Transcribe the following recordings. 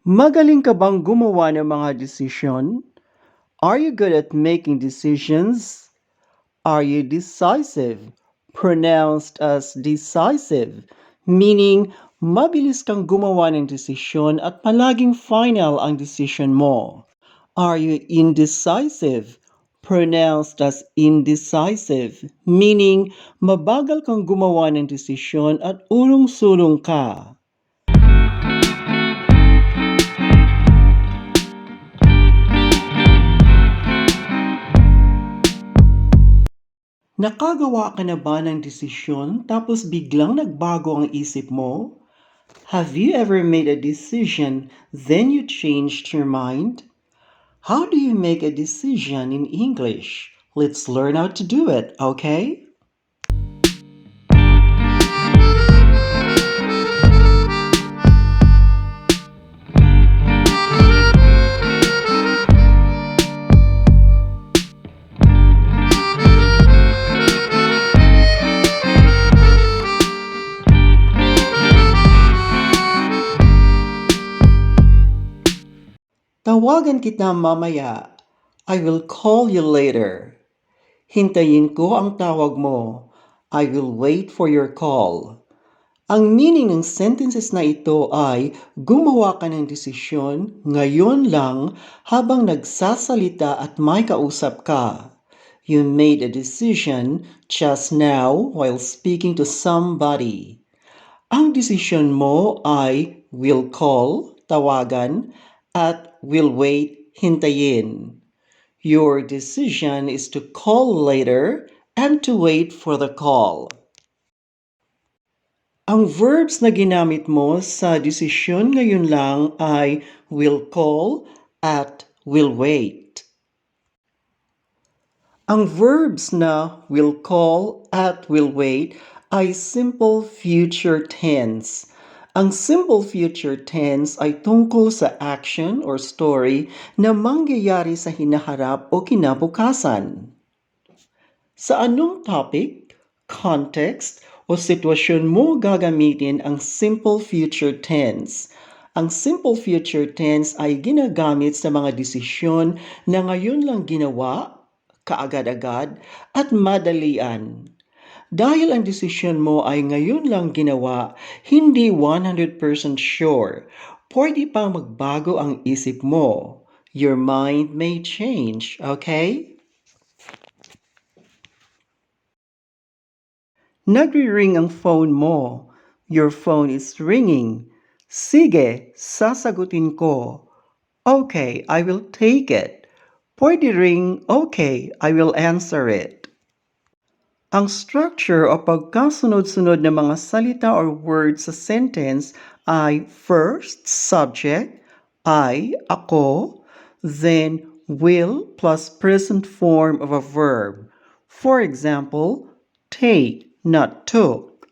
Magaling ka bang gumawa ng mga desisyon? Are you good at making decisions? Are you decisive? Pronounced as decisive, meaning mabilis kang gumawa ng desisyon at palaging final ang desisyon mo. Are you indecisive? Pronounced as indecisive, meaning mabagal kang gumawa ng desisyon at ulong-sulong ka. Nakagawa ka na ba ng desisyon tapos biglang nagbago ang isip mo? Have you ever made a decision then you changed your mind? How do you make a decision in English? Let's learn how to do it, okay? Tawagan kita mamaya. I will call you later. Hintayin ko ang tawag mo. I will wait for your call. Ang meaning ng sentences na ito ay gumawa ka ng desisyon ngayon lang habang nagsasalita at may kausap ka. You made a decision just now while speaking to somebody. Ang desisyon mo ay will call, tawagan, at will wait, hintayin. Your decision is to call later and to wait for the call. Ang verbs na ginamit mo sa desisyon ngayon lang ay will call at will wait. Ang verbs na will call at will wait ay simple future tense. Ang simple future tense ay tungkol sa action or story na mangyayari sa hinaharap o kinabukasan. Sa anong topic, context, o sitwasyon mo gagamitin ang simple future tense? Ang simple future tense ay ginagamit sa mga desisyon na ngayon lang ginawa, kaagad-agad, at madalian. Dahil ang desisyon mo ay ngayon lang ginawa, hindi 100% sure. Pwede pang magbago ang isip mo. Your mind may change, okay? Nagri-ring ang phone mo. Your phone is ringing. Sige, sasagutin ko. Okay, I will take it. Pwede ring, okay, I will answer it. Ang structure o pagkasunod-sunod ng mga salita or words sa sentence ay first, subject, I, ako, then will plus present form of a verb. For example, take, not took.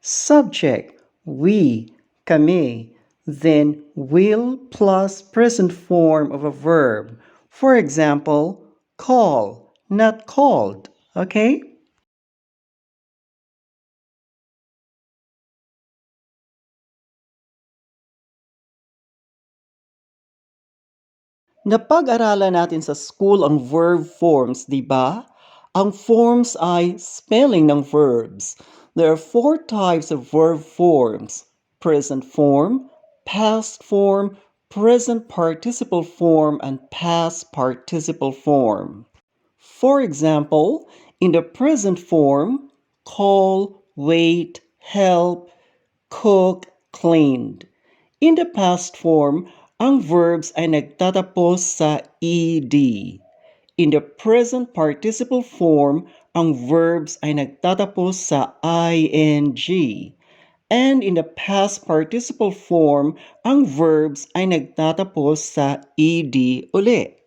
Subject, we, kami, then will plus present form of a verb. For example, call, not called. Okay? Napag-aralan natin sa school ang verb forms, di ba? Ang forms ay spelling ng verbs. There are 4 types of verb forms: present form, past form, present participle form, and past participle form. For example, in the present form, call, wait, help, cook, cleaned. In the past form, ang verbs ay nagtatapos sa ed. In the present participle form, ang verbs ay nagtatapos sa ing. And in the past participle form, ang verbs ay nagtatapos sa ed uli.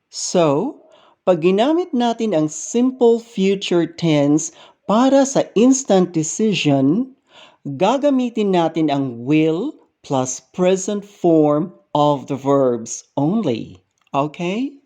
So, pag ginamit natin ang simple future tense para sa instant decision, gagamitin natin ang will plus present form of the verbs only. Okay?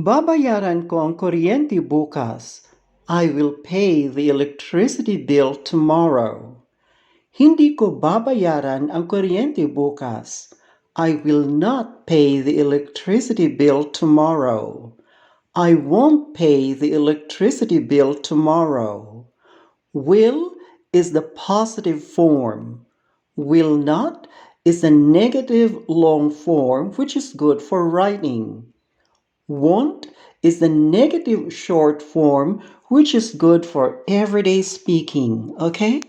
Babayaran ko ang kuryente bukas. I will pay the electricity bill tomorrow. Hindi ko babayaran ang kuryente bukas. I will not pay the electricity bill tomorrow. I won't pay the electricity bill tomorrow. Will is the positive form. Will not is the negative long form, which is good for writing. Won't is the negative short form, which is good for everyday speaking, okay?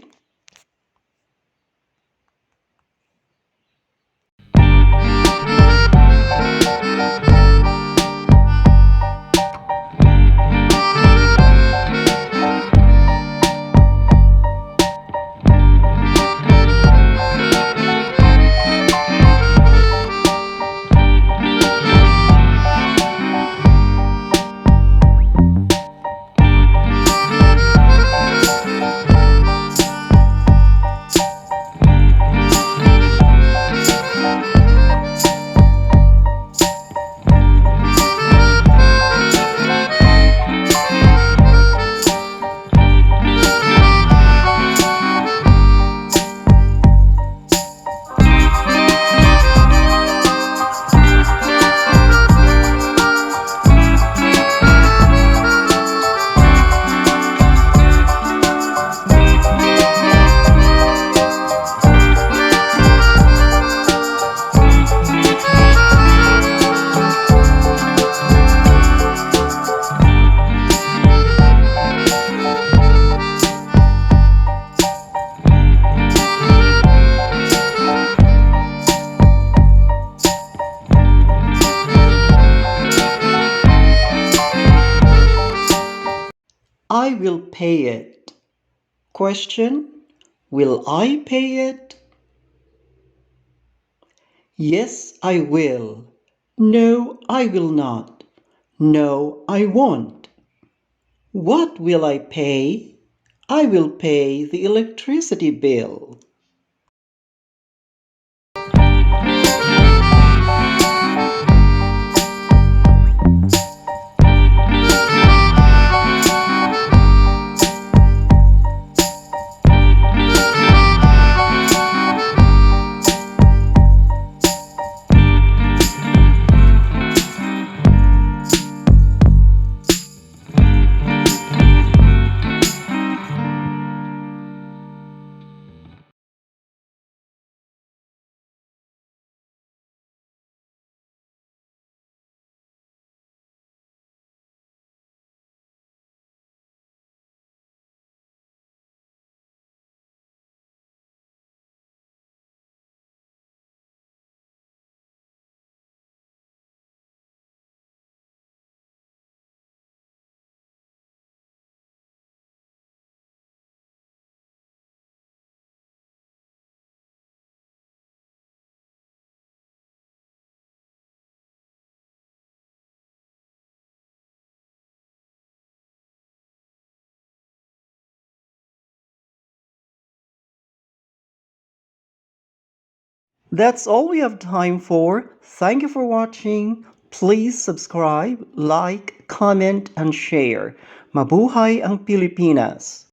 I will pay it. Question: will I pay it? Yes, I will. No, I will not. No, I won't. What will I pay? I will pay the electricity bill. That's all we have time for. Thank you for watching. Please subscribe, like, comment, and share. Mabuhay ang Pilipinas!